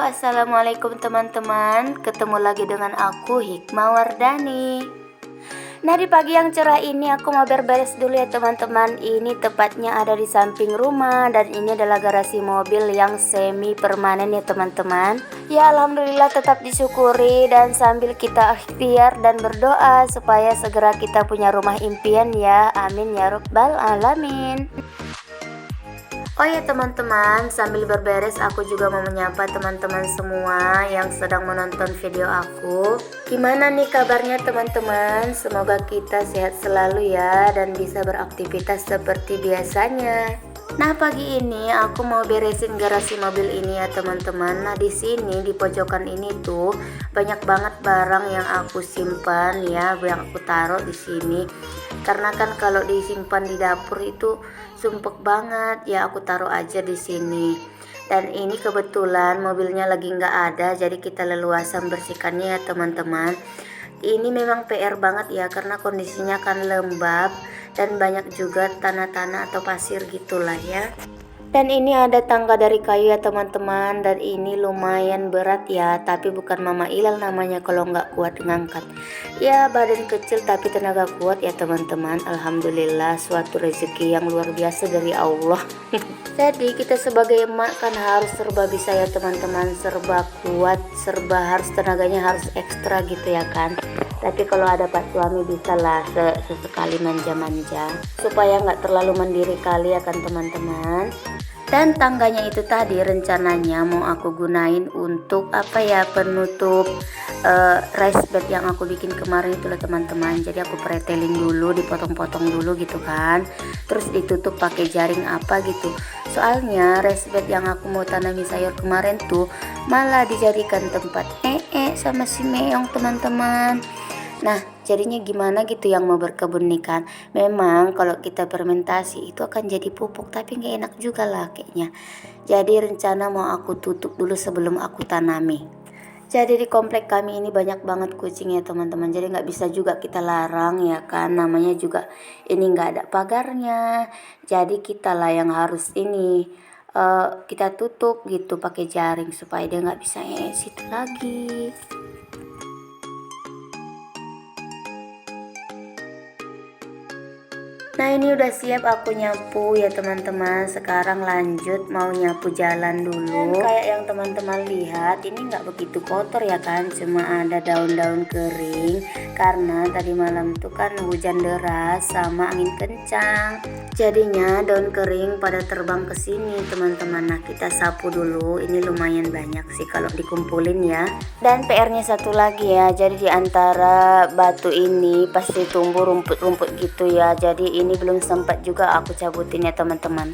Assalamualaikum teman-teman. Ketemu lagi dengan aku, Hikmah Wardani. Nah, di pagi yang cerah ini aku mau beres dulu ya teman-teman. Ini tepatnya ada di samping rumah dan ini adalah garasi mobil yang semi permanen ya teman-teman. Ya, alhamdulillah tetap disyukuri dan sambil kita ikhtiar dan berdoa supaya segera kita punya rumah impian ya. Amin ya rabbal alamin. Oh ya teman-teman, sambil berberes aku juga mau menyapa teman-teman semua yang sedang menonton video aku. Gimana nih kabarnya teman-teman? Semoga kita sehat selalu ya dan bisa beraktivitas seperti biasanya. Nah, pagi ini aku mau beresin garasi mobil ini ya teman-teman. Nah, di sini di pojokan ini tuh banyak banget barang yang aku simpan ya, yang aku taruh di sini. Karena kan kalau disimpan di dapur itu sumpek banget ya, aku taruh aja di sini. Dan ini kebetulan mobilnya lagi nggak ada, jadi kita leluasa membersihkannya ya teman-teman. Ini memang PR banget ya karena kondisinya kan lembab dan banyak juga tanah-tanah atau pasir gitulah ya. Dan ini ada tangga dari kayu ya teman-teman, dan ini lumayan berat ya, tapi bukan Mama Ilal namanya kalau nggak kuat ngangkat. Ya, badan kecil tapi tenaga kuat ya teman-teman. Alhamdulillah, suatu rezeki yang luar biasa dari Allah. Jadi kita sebagai emak kan harus serba bisa ya teman-teman, serba kuat, serba harus tenaganya harus ekstra gitu ya kan. Tapi kalau ada Pak suami bisa lah sesekali manja-manja supaya nggak terlalu mandiri kali ya kan teman-teman. Dan tangganya itu tadi rencananya mau aku gunain untuk apa ya, penutup raised bed yang aku bikin kemarin itu loh teman-teman. Jadi aku pretelin dulu, dipotong-potong dulu gitu kan, terus ditutup pakai jaring apa gitu. Soalnya raised bed yang aku mau tanami sayur kemarin tuh malah dijadikan tempat sama si meong teman-teman. Nah, jadinya gimana gitu yang mau berkebun nih kan. Memang kalau kita fermentasi itu akan jadi pupuk, tapi nggak enak juga lah kayaknya. Jadi rencana mau aku tutup dulu sebelum aku tanami. Jadi di komplek kami ini banyak banget kucing ya teman-teman. Jadi nggak bisa juga kita larang ya kan. Namanya juga ini nggak ada pagarnya. Jadi kita lah yang harus ini kita tutup gitu pakai jaring supaya dia nggak bisa situ lagi. Nah, ini udah siap aku nyapu ya teman-teman. Sekarang lanjut mau nyapu jalan dulu. Dan kayak yang teman-teman lihat ini nggak begitu kotor ya kan, cuma ada daun-daun kering karena tadi malam tuh kan hujan deras sama angin kencang. Jadinya daun kering pada terbang ke sini teman-teman. Nah, kita sapu dulu. Ini lumayan banyak sih kalau dikumpulin ya. Dan PR-nya satu lagi ya. Jadi di antara batu ini pasti tumbuh rumput-rumput gitu ya. Jadi ini belum sempat juga aku cabutin ya teman-teman.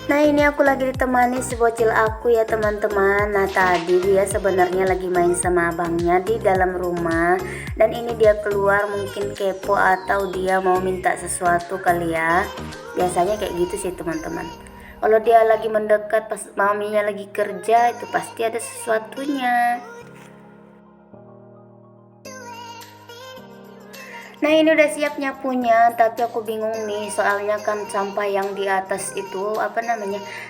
Nah, ini aku lagi ditemani si bocil aku ya teman-teman. Nah, tadi dia sebenarnya lagi main sama abangnya di dalam rumah. Dan ini dia keluar mungkin kepo atau dia mau minta sesuatu kali ya. Biasanya kayak gitu sih teman-teman. Kalau dia lagi mendekat pas maminya lagi kerja itu pasti ada sesuatunya. Nah, ini udah siap nyapunya, tapi aku bingung nih soalnya kan sampah yang di atas itu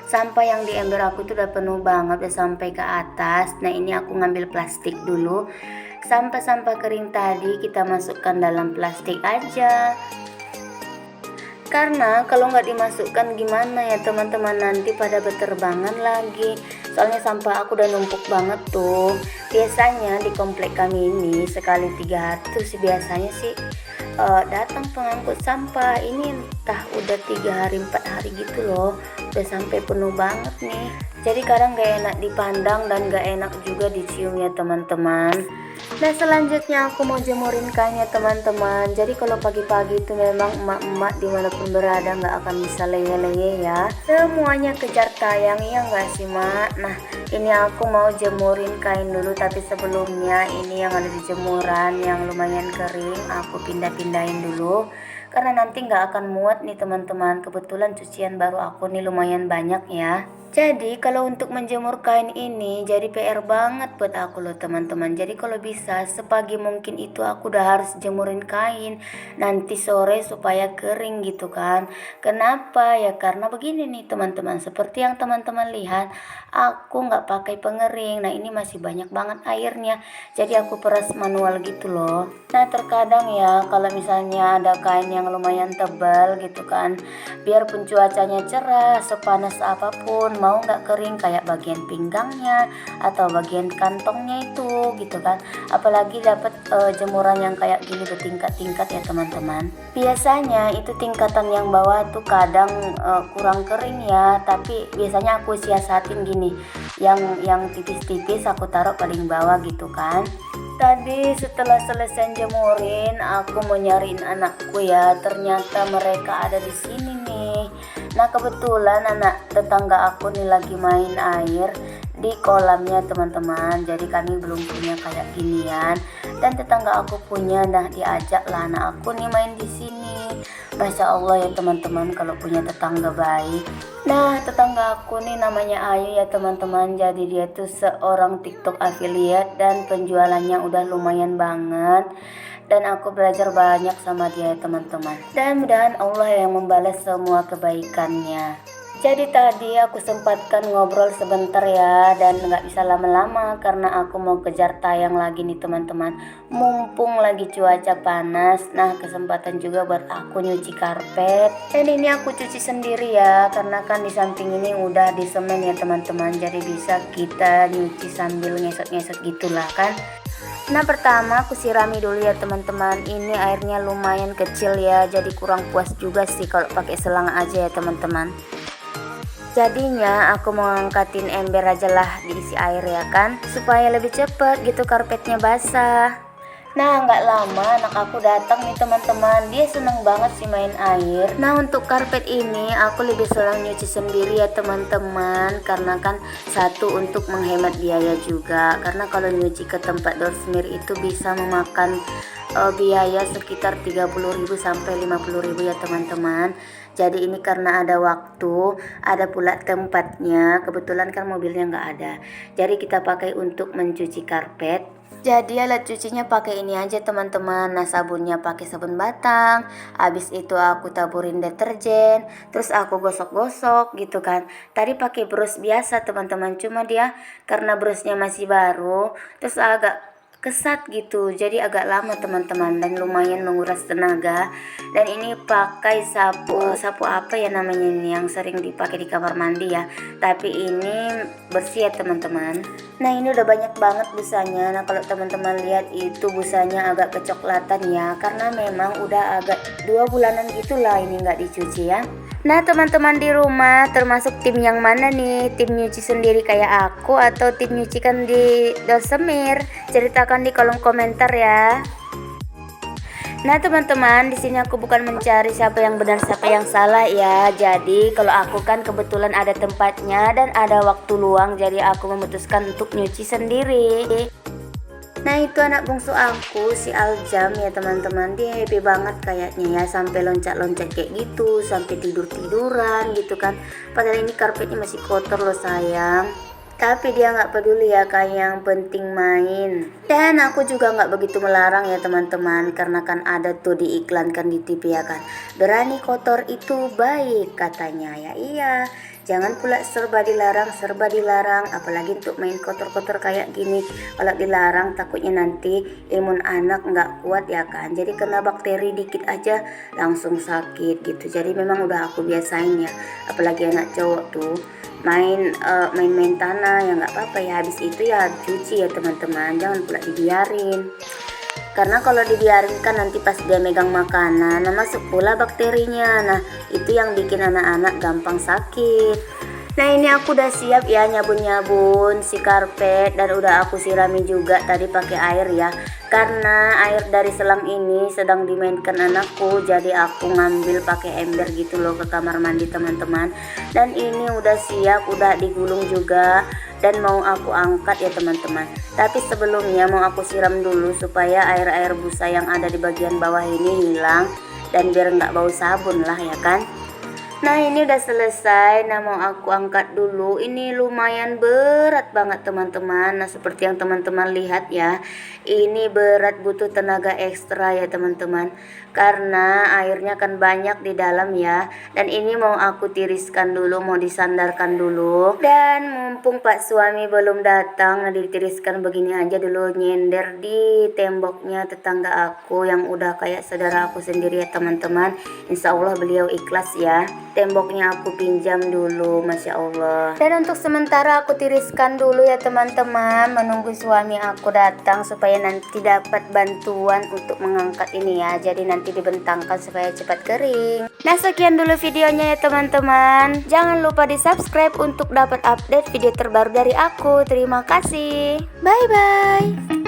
sampah yang di ember aku itu udah penuh banget, udah sampai ke atas. Nah, ini aku ngambil plastik dulu. Sampah-sampah kering tadi kita masukkan dalam plastik aja. Karena kalau nggak dimasukkan gimana ya teman-teman, nanti pada berterbangan lagi. Soalnya sampah aku udah numpuk banget tuh. Biasanya di komplek kami ini sekali 3 hari tuh biasanya sih datang pengangkut sampah. Ini entah udah 3 hari 4 hari gitu loh, udah sampai penuh banget nih. Jadi kadang gak enak dipandang dan gak enak juga dicium ya teman-teman. Nah, selanjutnya aku mau jemurin kainnya teman-teman. Jadi kalau pagi-pagi itu memang emak-emak dimanapun berada nggak akan bisa leye-leye ya. Semuanya kejar tayang ya nggak sih mak. Nah, ini aku mau jemurin kain dulu, tapi sebelumnya ini yang ada di jemuran yang lumayan kering aku pindah-pindahin dulu. karena nanti nggak akan muat nih teman-teman. Kebetulan cucian baru aku nih lumayan banyak ya. Jadi kalau untuk menjemur kain ini jadi PR banget buat aku loh teman-teman. Jadi kalau bisa sepagi mungkin itu aku udah harus jemurin kain, nanti sore supaya kering gitu kan. Kenapa ya? Karena begini nih teman-teman, seperti yang teman-teman lihat, aku nggak pakai pengering. Nah ini masih banyak banget airnya, jadi aku peras manual gitu loh. Nah terkadang ya kalau misalnya ada kain yang lumayan tebal gitu kan, biarpun cuacanya cerah, sepanas apapun, mau nggak kering kayak bagian pinggangnya atau bagian kantongnya itu gitu kan. Apalagi dapat jemuran yang kayak gini bertingkat-tingkat ya teman-teman. Biasanya itu tingkatan yang bawah tuh kadang kurang kering ya, tapi biasanya aku siasatin gini, yang tipis-tipis aku taruh paling bawah gitu kan. Tadi setelah selesai jemurin, aku mau nyariin anakku ya. Ternyata mereka ada di sini nih. Nah kebetulan anak tetangga aku nih lagi main air di kolamnya teman-teman. Jadi kami belum punya kayak ginian. Dan tetangga aku punya, nah diajak lah anak aku nih main di sini. Masya Allah ya teman-teman kalau punya tetangga baik. Nah tetangga aku nih namanya Ayu ya teman-teman. Jadi dia tuh seorang TikTok affiliate dan penjualannya udah lumayan banget. Dan aku belajar banyak sama dia ya teman-teman. Dan mudahan Allah yang membalas semua kebaikannya. Jadi tadi aku sempatkan ngobrol sebentar ya, dan nggak bisa lama-lama karena aku mau kejar tayang lagi nih teman-teman. Mumpung lagi cuaca panas, nah kesempatan juga buat aku nyuci karpet. Dan ini aku cuci sendiri ya, karena kan di samping ini udah disemen ya teman-teman. Jadi bisa kita nyuci sambil ngesot-ngesot gitulah kan. Nah pertama aku sirami dulu ya teman-teman. Ini airnya lumayan kecil ya, jadi kurang puas juga sih kalau pakai selang aja ya teman-teman. Jadinya aku mau angkatin ember aja lah diisi air ya kan, supaya lebih cepet gitu karpetnya basah. Nah nggak lama anak aku datang nih teman-teman, dia seneng banget sih main air. Nah untuk karpet ini aku lebih senang nyuci sendiri ya teman-teman, karena kan satu untuk menghemat biaya juga, karena kalau nyuci ke tempat dorsmir itu bisa memakan biaya sekitar 30.000 sampai 50.000 ya teman-teman. Jadi ini karena ada waktu, ada pula tempatnya. Kebetulan kan mobilnya nggak ada, jadi kita pakai untuk mencuci karpet. Jadi alat cucinya pakai ini aja teman-teman. Nah sabunnya pakai sabun batang. Habis itu aku taburin deterjen, terus aku gosok-gosok gitu kan. Tadi pakai brush biasa teman-teman, cuma dia karena brushnya masih baru, terus agak kesat gitu, jadi agak lama teman-teman dan lumayan menguras tenaga. Dan ini pakai sapu apa ya namanya ini, yang sering dipakai di kamar mandi ya, tapi ini bersih ya teman-teman. Nah ini udah banyak banget busanya. Nah kalau teman-teman lihat itu busanya agak kecoklatan ya, karena memang udah agak 2 bulanan gitulah ini nggak dicuci ya. Nah teman-teman di rumah termasuk tim yang mana nih? Tim nyuci sendiri kayak aku atau tim nyucikan di Dorsemir? Ceritakan di kolom komentar ya. Nah teman-teman, di sini aku bukan mencari siapa yang benar siapa yang salah ya. Jadi kalau aku kan kebetulan ada tempatnya dan ada waktu luang, jadi aku memutuskan untuk nyuci sendiri. Nah itu anak bungsu aku si Aljam ya teman-teman, dia happy banget kayaknya ya, sampai loncat-loncat kayak gitu, sampai tidur-tiduran gitu kan. Padahal ini karpetnya masih kotor loh sayang. Tapi dia nggak peduli ya, kayak yang penting main. Dan aku juga nggak begitu melarang ya teman-teman, karena kan ada tuh diiklankan di TV ya kan, berani kotor itu baik katanya ya. Iya, jangan pula serba dilarang, apalagi untuk main kotor-kotor kayak gini. Kalau dilarang takutnya nanti imun anak nggak kuat ya kan, jadi kena bakteri dikit aja langsung sakit gitu. Jadi memang udah aku biasain ya, apalagi anak cowok tuh main tanah ya nggak apa-apa ya. Habis itu ya cuci ya teman-teman, jangan pula dibiarin. Karena kalau dibiarin kan nanti pas dia megang makanan, nah masuk pula bakterinya. Nah itu yang bikin anak-anak gampang sakit. Nah ini aku udah siap ya nyabun-nyabun si karpet, dan udah aku sirami juga tadi pakai air ya. Karena air dari selang ini sedang dimainkan anakku, jadi aku ngambil pakai ember gitu loh ke kamar mandi teman-teman. Dan ini udah siap, udah digulung juga dan mau aku angkat ya teman-teman. Tapi sebelumnya mau aku siram dulu supaya air-air busa yang ada di bagian bawah ini hilang. dan biar nggak bau sabun lah ya kan. Nah ini udah selesai. Nah mau aku angkat dulu. Ini lumayan berat banget teman-teman. Nah seperti yang teman-teman lihat ya, ini berat, butuh tenaga ekstra ya teman-teman, karena airnya kan banyak di dalam ya. Dan ini mau aku tiriskan dulu, mau disandarkan dulu. Dan mumpung Pak suami belum datang, nah ditiriskan begini aja dulu, nyender di temboknya tetangga aku yang udah kayak saudara aku sendiri ya teman-teman. Insya Allah beliau ikhlas ya. Temboknya aku pinjam dulu, Masya Allah. Dan untuk sementara aku tiriskan dulu ya teman-teman, menunggu suami aku datang supaya nanti dapat bantuan untuk mengangkat ini ya. Jadi nanti dibentangkan supaya cepat kering. Nah sekian dulu videonya ya teman-teman. Jangan lupa di subscribe untuk dapat update video terbaru dari aku. Terima kasih. Bye bye.